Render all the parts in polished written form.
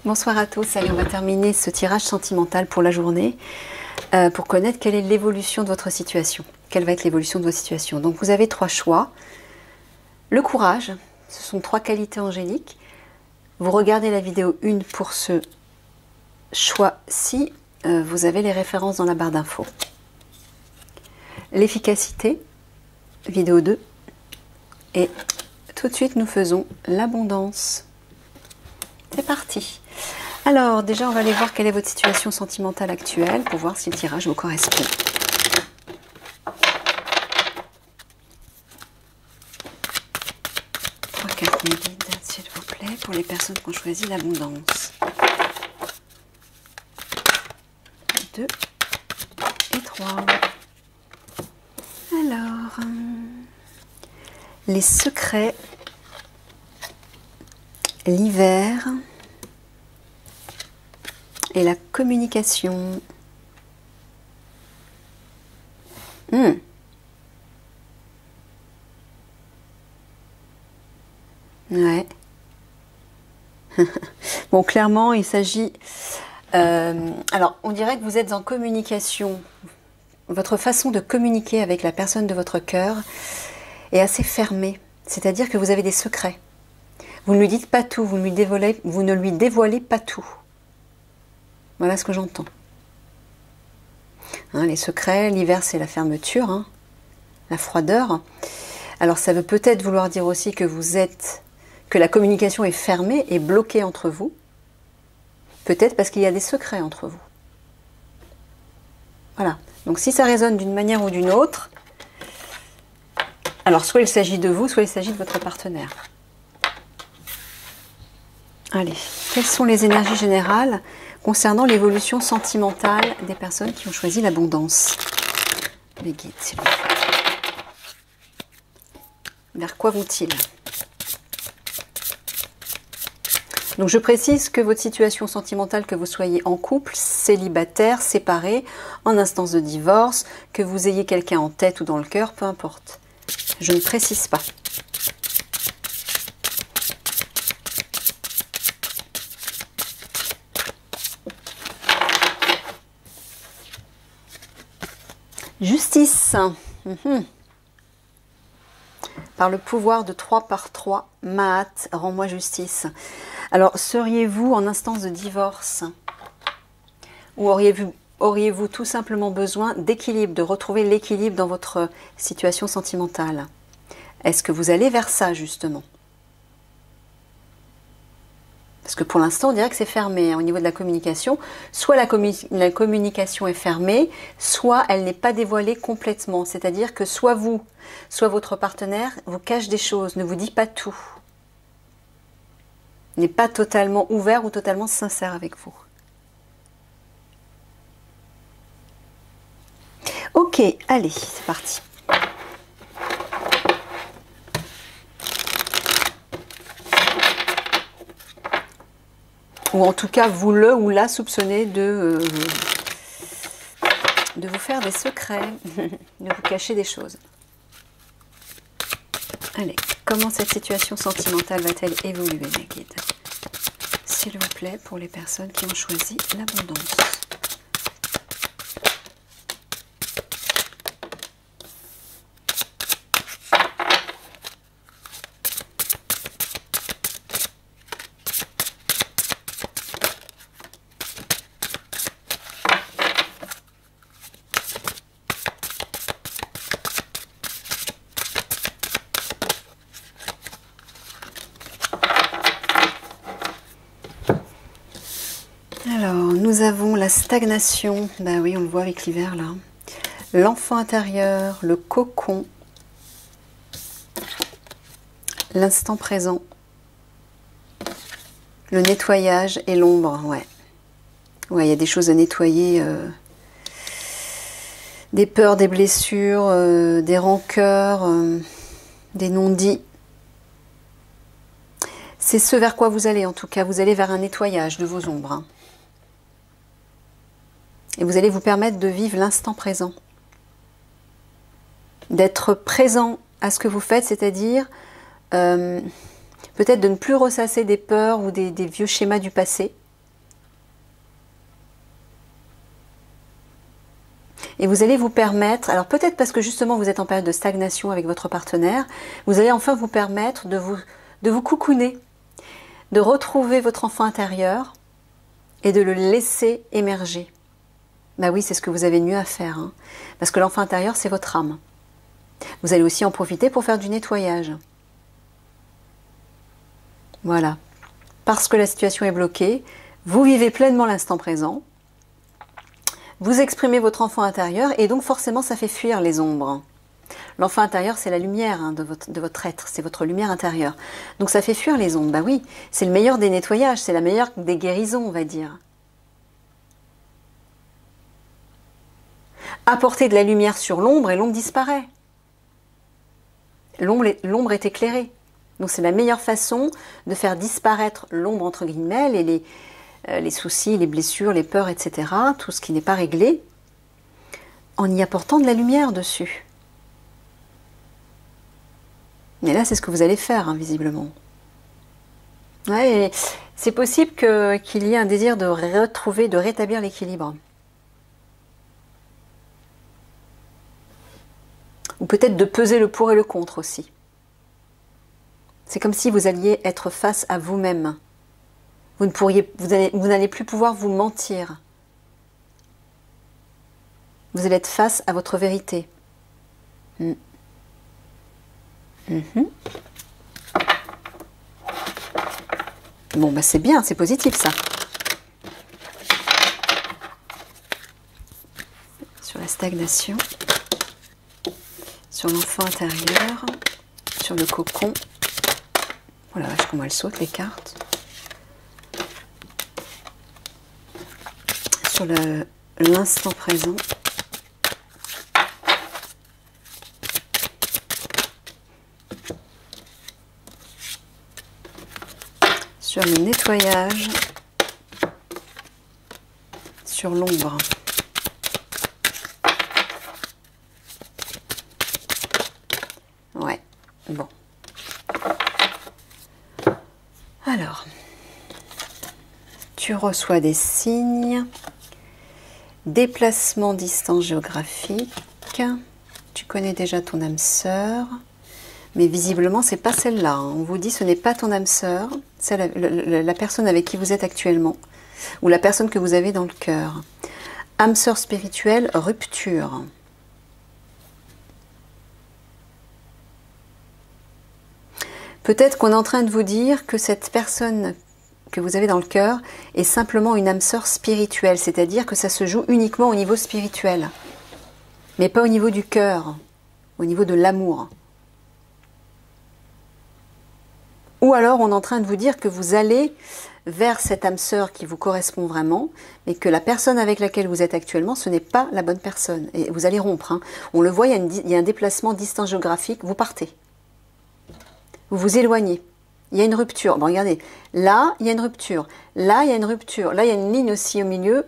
Bonsoir à tous, allez, on va terminer ce tirage sentimental pour la journée pour connaître quelle est l'évolution de votre situation. Quelle va être l'évolution de votre situation. Donc vous avez trois choix. Le courage, ce sont trois qualités angéliques. Vous regardez la vidéo 1 pour ce choix-ci. Vous avez les références dans la barre d'infos. L'efficacité, vidéo 2. Et tout de suite, nous faisons l'abondance. C'est parti. Alors, déjà, on va aller voir quelle est votre situation sentimentale actuelle pour voir si le tirage vous correspond. Trois cartes me guident, s'il vous plaît, pour les personnes qui ont choisi l'abondance. 2 et 3. Alors, les secrets, l'hiver et la communication. Ouais. Bon, clairement, il s'agit... alors, on dirait que vous êtes en communication. Votre façon de communiquer avec la personne de votre cœur est assez fermée. C'est-à-dire que vous avez des secrets. Vous ne lui dites pas tout, vous ne lui dévoilez pas tout. Voilà ce que j'entends. Hein, les secrets, l'hiver c'est la fermeture, hein, la froideur. Alors ça veut peut-être vouloir dire aussi que que la communication est fermée et bloquée entre vous. Peut-être parce qu'il y a des secrets entre vous. Voilà. Donc si ça résonne d'une manière ou d'une autre, alors soit il s'agit de vous, soit il s'agit de votre partenaire. Allez, quelles sont les énergies générales concernant l'évolution sentimentale des personnes qui ont choisi l'abondance? Les guides, s'il vous plaît. Vers quoi vont-ils? Donc je précise que votre situation sentimentale, que vous soyez en couple, célibataire, séparé, en instance de divorce, que vous ayez quelqu'un en tête ou dans le cœur, peu importe. Je ne précise pas. Justice. Par le pouvoir de 3 par 3, Maat, rends-moi justice. Alors, seriez-vous en instance de divorce? Ou auriez-vous tout simplement besoin d'équilibre, de retrouver l'équilibre dans votre situation sentimentale? Est-ce que vous allez vers ça, justement? Parce que pour l'instant, on dirait que c'est fermé hein, au niveau de la communication. Soit la communication est fermée, soit elle n'est pas dévoilée complètement. C'est-à-dire que soit vous, soit votre partenaire vous cache des choses, ne vous dit pas tout. N'est pas totalement ouvert ou totalement sincère avec vous. Ok, allez, c'est parti. Ou en tout cas, vous le ou la soupçonnez de vous faire des secrets, de vous cacher des choses. Allez, comment cette situation sentimentale va-t-elle évoluer, mes guides? S'il vous plaît, pour les personnes qui ont choisi l'abondance. Alors, nous avons la stagnation, ben oui, on le voit avec l'hiver là. L'enfant intérieur, le cocon, l'instant présent, le nettoyage et l'ombre, ouais. Ouais, il y a des choses à nettoyer, des peurs, des blessures, des rancœurs, des non-dits. C'est ce vers quoi vous allez en tout cas, vous allez vers un nettoyage de vos ombres. Hein. Et vous allez vous permettre de vivre l'instant présent. D'être présent à ce que vous faites, c'est-à-dire peut-être de ne plus ressasser des peurs ou des vieux schémas du passé, Et vous allez vous permettre, alors peut-être parce que justement vous êtes en période de stagnation avec votre partenaire, vous allez enfin vous permettre de vous cocooner, de retrouver votre enfant intérieur et de le laisser émerger. Bah oui, c'est ce que vous avez de mieux à faire, hein, parce que l'enfant intérieur, c'est votre âme. Vous allez aussi en profiter pour faire du nettoyage. Voilà. Parce que la situation est bloquée, vous vivez pleinement l'instant présent, vous exprimez votre enfant intérieur et donc forcément ça fait fuir les ombres. L'enfant intérieur, c'est la lumière hein, de votre être, c'est votre lumière intérieure. Donc ça fait fuir les ombres. Bah oui, c'est le meilleur des nettoyages, c'est la meilleure des guérisons, on va dire. Apporter de la lumière sur l'ombre et l'ombre disparaît. L'ombre est éclairée. Donc c'est la meilleure façon de faire disparaître l'ombre entre guillemets, et les soucis, les blessures, les peurs, etc. Tout ce qui n'est pas réglé, en y apportant de la lumière dessus. Et là, c'est ce que vous allez faire, hein, visiblement. Ouais, c'est possible qu'il y ait un désir de retrouver, de rétablir l'équilibre. Ou peut-être de peser le pour et le contre aussi. C'est comme si vous alliez être face à vous-même. Vous n'allez plus pouvoir vous mentir. Vous allez être face à votre vérité. Bon, bah c'est bien, c'est positif ça. Sur la stagnation, sur l'enfant intérieur, sur le cocon. Oh la vache, comment elles sautent les cartes. Sur l'instant présent. Sur le nettoyage. Sur l'ombre. Ouais, bon. Alors, tu reçois des signes, déplacement, distance géographique, tu connais déjà ton âme sœur, mais visiblement c'est pas celle-là, hein. On vous dit ce n'est pas ton âme sœur, c'est la personne avec qui vous êtes actuellement, ou la personne que vous avez dans le cœur. Âme sœur spirituelle, rupture. Peut-être qu'on est en train de vous dire que cette personne que vous avez dans le cœur est simplement une âme sœur spirituelle, c'est-à-dire que ça se joue uniquement au niveau spirituel, mais pas au niveau du cœur, au niveau de l'amour. Ou alors on est en train de vous dire que vous allez vers cette âme sœur qui vous correspond vraiment, mais que la personne avec laquelle vous êtes actuellement, ce n'est pas la bonne personne. Et vous allez rompre, hein. On le voit, il y a un déplacement distance géographique, vous partez. Vous vous éloignez. Il y a une rupture. Bon, regardez. Là, il y a une rupture. Là, il y a une rupture. Là, il y a une ligne aussi au milieu.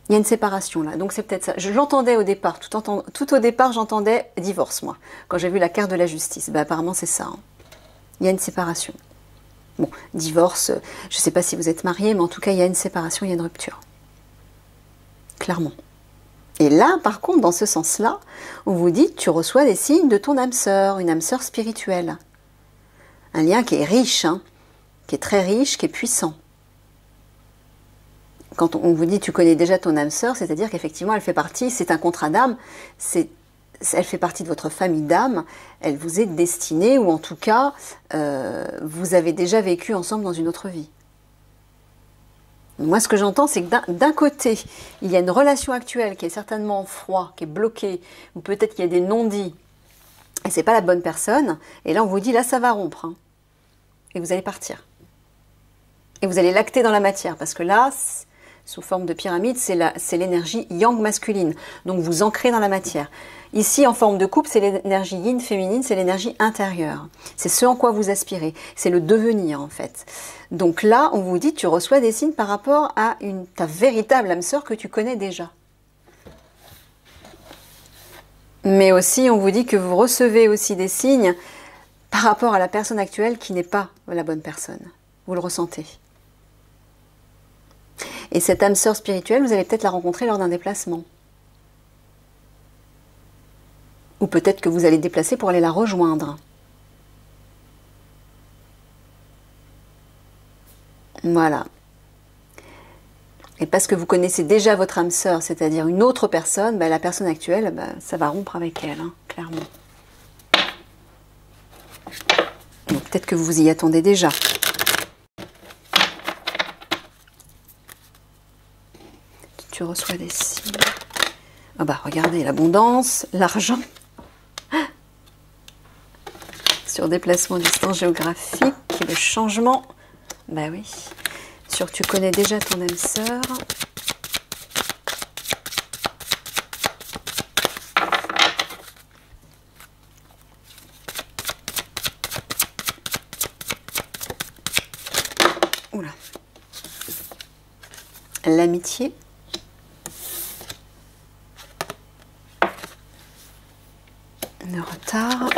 Il y a une séparation là. Donc, c'est peut-être ça. Je l'entendais au départ. Tout au départ, j'entendais divorce, moi. Quand j'ai vu la carte de la justice. Ben, apparemment, c'est ça. Hein. Il y a une séparation. Bon, divorce, je ne sais pas si vous êtes marié, mais en tout cas, il y a une séparation, il y a une rupture. Clairement. Et là, par contre, dans ce sens-là, on vous dit, tu reçois des signes de ton âme sœur, une âme sœur spirituelle. Un lien qui est riche, hein, qui est très riche, qui est puissant. Quand on vous dit, tu connais déjà ton âme sœur, c'est-à-dire qu'effectivement, elle fait partie, c'est un contrat d'âme, elle fait partie de votre famille d'âme, elle vous est destinée, ou en tout cas, vous avez déjà vécu ensemble dans une autre vie. Moi, ce que j'entends, c'est que d'un côté, il y a une relation actuelle qui est certainement en froid, qui est bloquée, ou peut-être qu'il y a des non-dits, et c'est pas la bonne personne, et là, on vous dit, là, ça va rompre, hein, et vous allez partir. Et vous allez lacter dans la matière, parce que là, sous forme de pyramide, c'est l'énergie yang masculine, donc vous ancrez dans la matière. Ici, en forme de coupe, c'est l'énergie yin féminine, c'est l'énergie intérieure. C'est ce en quoi vous aspirez. C'est le devenir, en fait. Donc là, on vous dit, tu reçois des signes par rapport à ta véritable âme sœur que tu connais déjà. Mais aussi, on vous dit que vous recevez aussi des signes par rapport à la personne actuelle qui n'est pas la bonne personne. Vous le ressentez. Et cette âme sœur spirituelle, vous allez peut-être la rencontrer lors d'un déplacement. Ou peut-être que vous allez déplacer pour aller la rejoindre. Voilà. Et parce que vous connaissez déjà votre âme sœur, c'est-à-dire une autre personne, bah, la personne actuelle, bah, ça va rompre avec elle, hein, clairement. Donc peut-être que vous vous y attendez déjà. Tu reçois des signes. Ah bah regardez, l'abondance, l'argent. Sur déplacement, distance géographique, le changement. Bah oui. Sur tu connais déjà ton âme sœur. Oula. L'amitié. Le retard.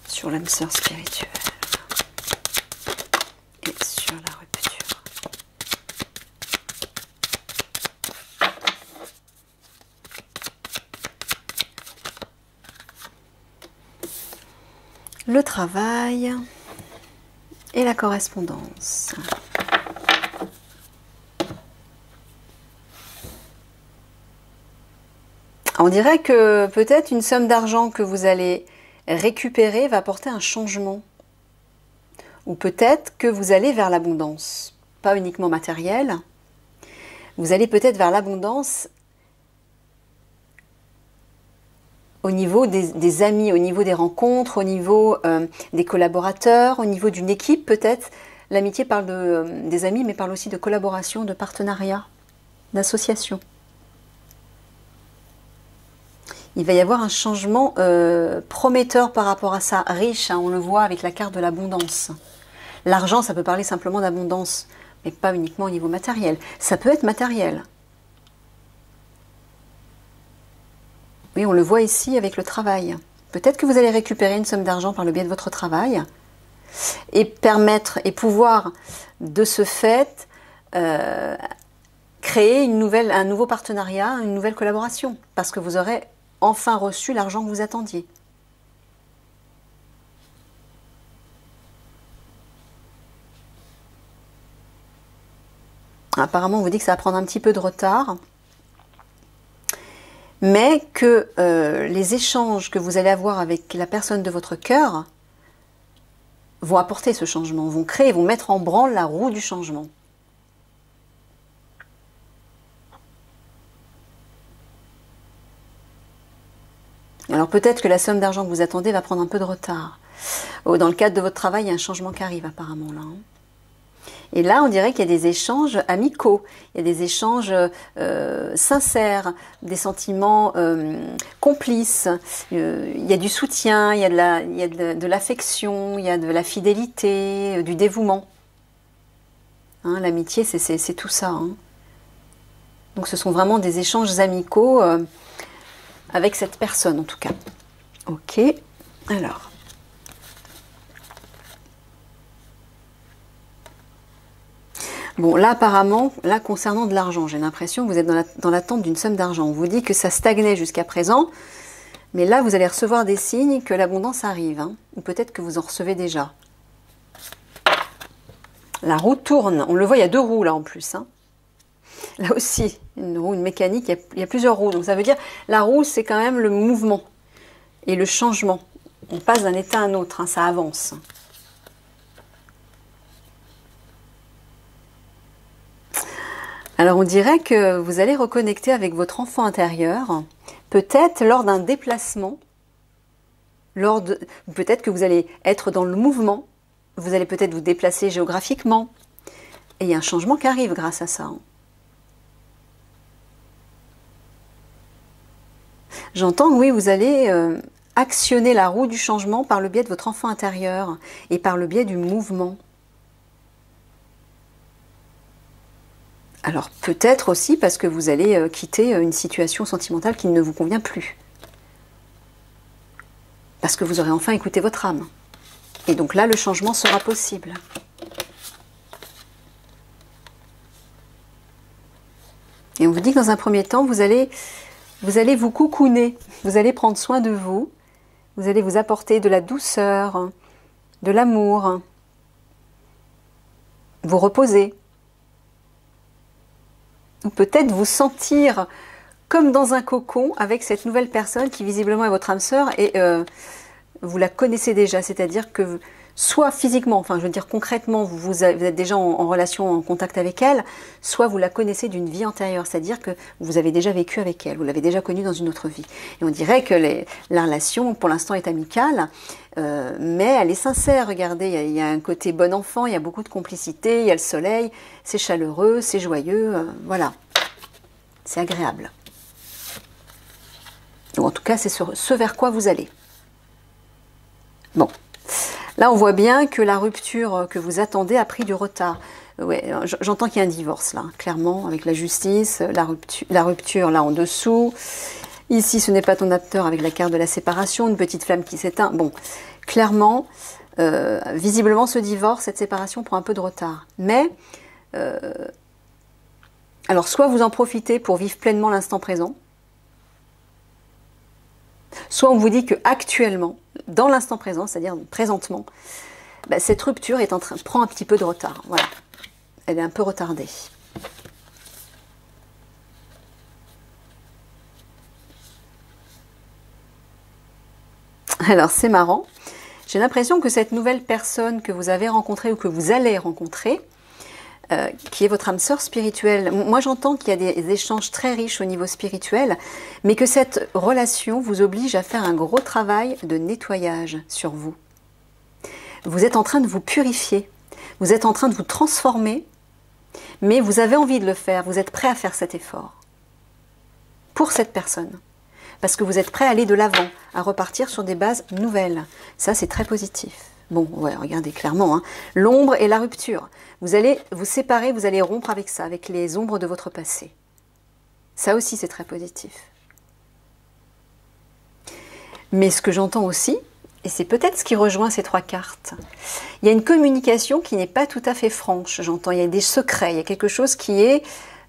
Sur l'âme sœur spirituelle. Et sur la rupture. Le travail et la correspondance. On dirait que peut-être une somme d'argent que vous allez récupérer va apporter un changement. Ou peut-être que vous allez vers l'abondance, pas uniquement matérielle. Vous allez peut-être vers l'abondance au niveau des amis, au niveau des rencontres, au niveau des collaborateurs, au niveau d'une équipe peut-être. L'amitié parle des amis, mais parle aussi de collaboration, de partenariat, d'association. Il va y avoir un changement prometteur par rapport à ça, riche, hein, on le voit avec la carte de l'abondance. L'argent, ça peut parler simplement d'abondance, mais pas uniquement au niveau matériel. Ça peut être matériel. Oui, on le voit ici avec le travail. Peut-être que vous allez récupérer une somme d'argent par le biais de votre travail et permettre et pouvoir de ce fait créer un nouveau partenariat, une nouvelle collaboration, parce que vous aurez enfin reçu l'argent que vous attendiez. Apparemment, on vous dit que ça va prendre un petit peu de retard, mais que les échanges que vous allez avoir avec la personne de votre cœur vont apporter ce changement, vont mettre en branle la roue du changement. Alors peut-être que la somme d'argent que vous attendez va prendre un peu de retard. Dans le cadre de votre travail, il y a un changement qui arrive apparemment là. Et là, on dirait qu'il y a des échanges amicaux, il y a des échanges sincères, des sentiments complices, il y a du soutien, il y a de l'affection, il y a de la fidélité, du dévouement. Hein, l'amitié, c'est tout ça. Hein. Donc ce sont vraiment des échanges amicaux avec cette personne en tout cas. Ok, alors... Bon, là, apparemment, là, concernant de l'argent, j'ai l'impression que vous êtes dans l'attente d'une somme d'argent. On vous dit que ça stagnait jusqu'à présent, mais là, vous allez recevoir des signes que l'abondance arrive, hein, ou peut-être que vous en recevez déjà. La roue tourne. On le voit, il y a deux roues, là, en plus. Hein. Là aussi, une roue, une mécanique, il y a plusieurs roues. Donc, ça veut dire, la roue, c'est quand même le mouvement et le changement. On passe d'un état à un autre, hein, ça avance. Alors on dirait que vous allez reconnecter avec votre enfant intérieur, peut-être lors d'un déplacement, peut-être que vous allez être dans le mouvement, vous allez peut-être vous déplacer géographiquement, et il y a un changement qui arrive grâce à ça. J'entends que oui, vous allez actionner la roue du changement par le biais de votre enfant intérieur et par le biais du mouvement. Alors peut-être aussi parce que vous allez quitter une situation sentimentale qui ne vous convient plus. Parce que vous aurez enfin écouté votre âme. Et donc là, le changement sera possible. Et on vous dit que dans un premier temps, vous allez Vous allez vous coucouner, vous allez prendre soin de vous, vous allez vous apporter de la douceur, de l'amour, vous reposer. Ou peut-être vous sentir comme dans un cocon avec cette nouvelle personne qui visiblement est votre âme sœur et vous la connaissez déjà, c'est-à-dire que soit physiquement, enfin je veux dire concrètement, vous êtes déjà en relation, en contact avec elle, soit vous la connaissez d'une vie antérieure, c'est-à-dire que vous avez déjà vécu avec elle, vous l'avez déjà connue dans une autre vie. Et on dirait que la relation pour l'instant est amicale, mais elle est sincère, regardez, il y a un côté bon enfant, il y a beaucoup de complicité, il y a le soleil, c'est chaleureux, c'est joyeux, voilà, c'est agréable. Ou en tout cas c'est ce vers quoi vous allez. Bon. Là, on voit bien que la rupture que vous attendez a pris du retard. Ouais, j'entends qu'il y a un divorce, là, clairement, avec la justice, la rupture là en dessous. Ici, ce n'est pas ton acteur avec la carte de la séparation, une petite flamme qui s'éteint. Bon, clairement, visiblement, ce divorce, cette séparation prend un peu de retard. Mais, alors, soit vous en profitez pour vivre pleinement l'instant présent, soit on vous dit que actuellement, dans l'instant présent, c'est-à-dire présentement, bah, cette rupture prend un petit peu de retard. Voilà, elle est un peu retardée. Alors c'est marrant, j'ai l'impression que cette nouvelle personne que vous avez rencontrée ou que vous allez rencontrer, qui est votre âme sœur spirituelle. Moi, j'entends qu'il y a des échanges très riches au niveau spirituel, mais que cette relation vous oblige à faire un gros travail de nettoyage sur vous. Vous êtes en train de vous purifier, vous êtes en train de vous transformer, mais vous avez envie de le faire, vous êtes prêt à faire cet effort pour cette personne. Parce que vous êtes prêt à aller de l'avant, à repartir sur des bases nouvelles. Ça, c'est très positif. Bon, ouais, regardez clairement, hein, l'ombre et la rupture. Vous allez vous séparer, vous allez rompre avec ça, avec les ombres de votre passé. Ça aussi, c'est très positif. Mais ce que j'entends aussi, et c'est peut-être ce qui rejoint ces trois cartes, il y a une communication qui n'est pas tout à fait franche, j'entends. Il y a des secrets, il y a quelque chose qui est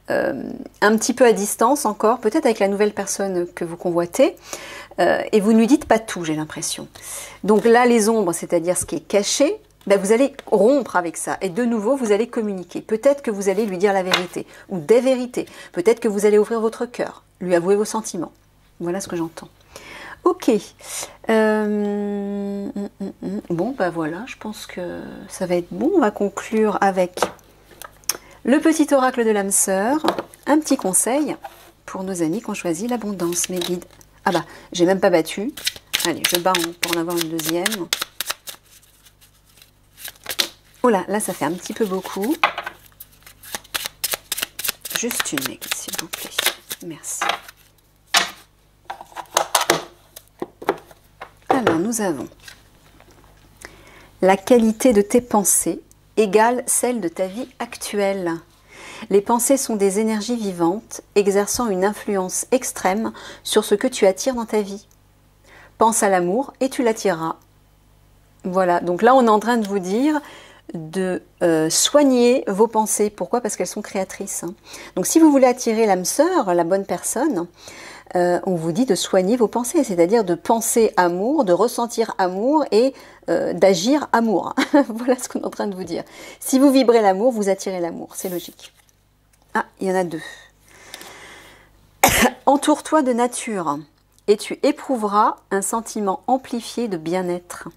un petit peu à distance encore, peut-être avec la nouvelle personne que vous convoitez, et vous ne lui dites pas tout, j'ai l'impression. Donc là, les ombres, c'est-à-dire ce qui est caché, ben vous allez rompre avec ça, et de nouveau, vous allez communiquer. Peut-être que vous allez lui dire la vérité, ou des vérités. Peut-être que vous allez ouvrir votre cœur, lui avouer vos sentiments. Voilà ce que j'entends. Ok. Bon, ben voilà, je pense que ça va être bon. On va conclure avec le petit oracle de l'âme sœur. Un petit conseil pour nos amis qui ont choisi l'abondance, mes guides. Ah bah, j'ai même pas battu. Allez, je bats pour en avoir une deuxième. Oh là, là, ça fait un petit peu beaucoup. Juste une, mes guides, s'il vous plaît. Merci. Alors, nous avons la qualité de tes pensées égale celle de ta vie actuelle. Les pensées sont des énergies vivantes, exerçant une influence extrême sur ce que tu attires dans ta vie. Pense à l'amour et tu l'attireras. Voilà, donc là on est en train de vous dire de soigner vos pensées. Pourquoi? Parce qu'elles sont créatrices. Donc si vous voulez attirer l'âme sœur, la bonne personne, on vous dit de soigner vos pensées, c'est-à-dire de penser amour, de ressentir amour et d'agir amour. Voilà ce qu'on est en train de vous dire. Si vous vibrez l'amour, vous attirez l'amour, c'est logique. Ah, il y en a deux. Entoure-toi de nature et tu éprouveras un sentiment amplifié de bien-être.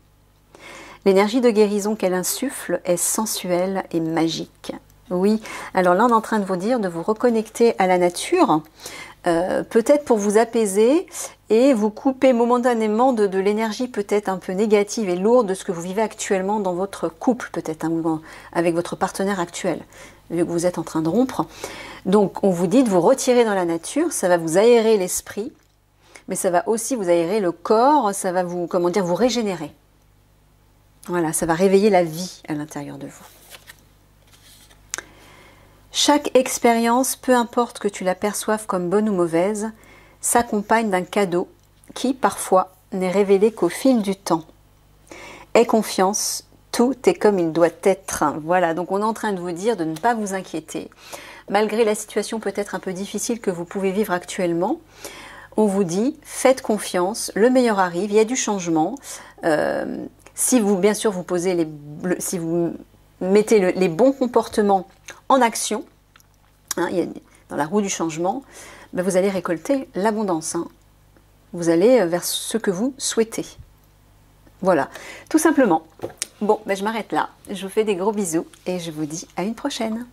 L'énergie de guérison qu'elle insuffle est sensuelle et magique. Oui, alors là on est en train de vous dire de vous reconnecter à la nature, peut-être pour vous apaiser et vous couper momentanément de l'énergie peut-être un peu négative et lourde de ce que vous vivez actuellement dans votre couple, peut-être avec votre partenaire actuel, vu que vous êtes en train de rompre. Donc on vous dit de vous retirer dans la nature, ça va vous aérer l'esprit, mais ça va aussi vous aérer le corps, ça va vous, comment dire, vous régénérer. Voilà, ça va réveiller la vie à l'intérieur de vous. Chaque expérience, peu importe que tu la perçoives comme bonne ou mauvaise, s'accompagne d'un cadeau qui, parfois, n'est révélé qu'au fil du temps. Aie confiance, tout est comme il doit être. Voilà, donc on est en train de vous dire de ne pas vous inquiéter. Malgré la situation peut-être un peu difficile que vous pouvez vivre actuellement, on vous dit, faites confiance, le meilleur arrive, il y a du changement. Si vous, bien sûr, vous posez si vous mettez les bons comportements en action, hein, dans la roue du changement, ben vous allez récolter l'abondance. Hein. Vous allez vers ce que vous souhaitez. Voilà, tout simplement. Bon, ben je m'arrête là. Je vous fais des gros bisous et je vous dis à une prochaine.